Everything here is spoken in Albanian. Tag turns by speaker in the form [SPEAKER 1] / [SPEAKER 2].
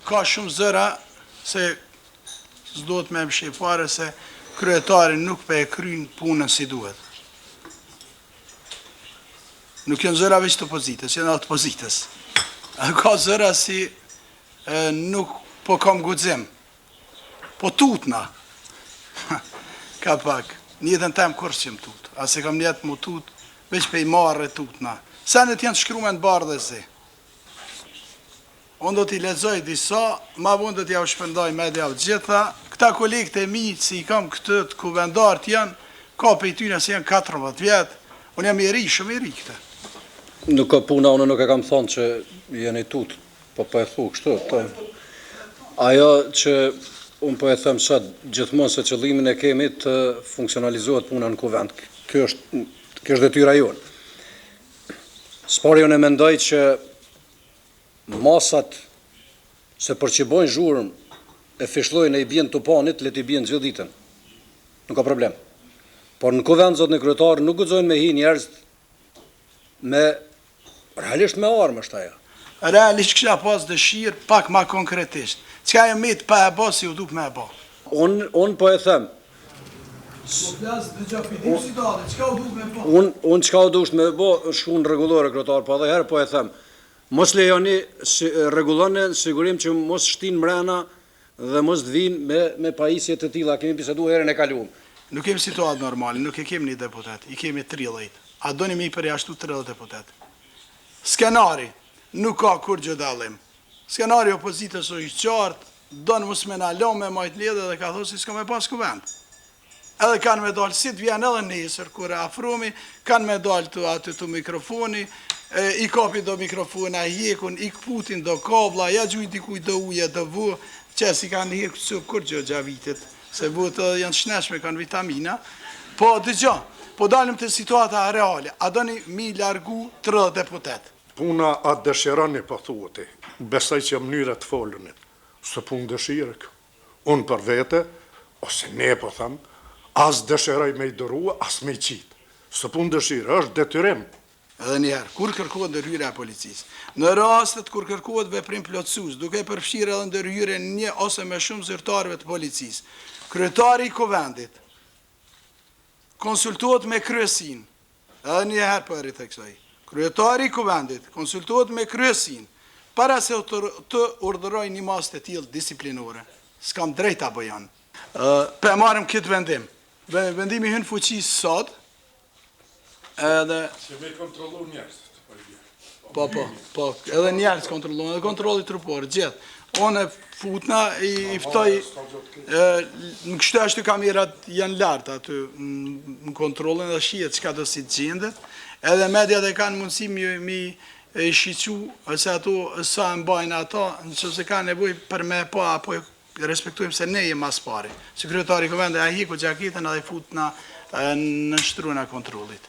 [SPEAKER 1] Ka shumë zëra se s'duhet me mshej fare se kryetari nuk pe e kryn punën si duhet. Nuk janë zëra veç të opozitës, janë atë opozitës. Ka zëra si nuk po kam guxim, po tutna. Ka pak, njëtën tem kërës që më tut, ase kam njetë më tut, veç pe i marrë e tutna. Senet janë shkrume në barë dhe zi. Unë do t'i lexoj disa, ma vonë do t'ja u shpendoj media u gjitha. Këta kolegët e mi, si i kam këtë të kuvendartë janë, ka pe i tyne si janë 14 vjetë, unë jam i ri, shumë i ri këte.
[SPEAKER 2] Nuk ka puna, unë nuk e kam thonë që jeni tutë, po e thu kështu. Ajo që unë po e them sot gjithmonë se qëllimin e kemi të funksionalizohet puna në kuvend. Kjo është detyra jonë. Spari unë e mendoj që masat se për që bojnë zhurëm e fishlojnë e i bjenë të panit, le t'i bjenë gjithë ditën. Nuk ka problem. Por në kuvend, zotë në kryetarë, nuk guxojnë me hi njerëz me realisht me armë është ajo.
[SPEAKER 1] Realisht kësha pas dëshirë pak ma konkretisht. Qka e mitë pa e ba si u duk me e ba?
[SPEAKER 2] Unë po e them. Unë qka u dush me e ba është unë regulore kryetar, pa dhe herë po e them. Mos lejoni regulone sigurim që mos shtin mrena dhe mos të vinë me pajisje të tilla. Kemi bisedu herën e kaluam.
[SPEAKER 1] Nuk kemi situatë normale, nuk e kemi një deputet, i kemi 30. A doni me i përjashtu 30 deputet? Skenari, nuk ka kur gjë dallim. Skenari opozitës është i qartë, donë mos me na lë me majt ledhe dhe ka thosë si s'ka me pas kuvend. Edhe kanë me dalë si të vjen edhe nesër, kur e afromi, kanë me dalë aty të mikrofoni, i kapi do mikrofona, hjekun, i këputin do kabla, ja gjujt dikuj do uje, do vu, që si kanë hjekë që kur gjë gjavitit, se vut janë shneshme, kanë vitamina, po dëgjo, po dalim të situata reale, a doni mi largu 30 deputet.
[SPEAKER 3] Puna atë dëshirani pa thuati, besaj që mënyrët folunit, së punë dëshirë kë. Unë për vete, ose ne po thamë, as dëshiraj me i dërua, as me i qitë. Së punë dëshirë, është detyrim.
[SPEAKER 1] Edhe njerë, kur kërkohet ndërhyrja e policisë? Në rastet kur kërkohet veprim plotësues, duke përfshirë edhe ndërhyrjen një ose me shumë zyrtarëve të policisë, kryetari i kuvendit konsultohet me kryesin, edhe njëherë për e theksoj, kryetari i kuvendit konsultohet me kryesin, para se të urdhëroj një masë të tillë disiplinore. S'kam drejta apo janë. Pe marrim këtë vendim. Vendimi hyn fuqisë sot, edhe...
[SPEAKER 3] Që me kontrolu njerëzit.
[SPEAKER 1] Po, edhe njerëz kontrolon, edhe kontrolli trupor, gjithë. Unë e futna, i ftoj, në kështë ashtu kamerat janë lartë aty në kontrolin dhe shijet qka do si të gjendet, edhe mediat e kanë mundësi mi shqicu, ose ato sa e mbajnë ato, në që se ka nevoj për me pa, apo respektujmë se ne jem as pari. Sekretari Kuvendit a hiku gjakitën edhe i futna në shtruna kontrolit.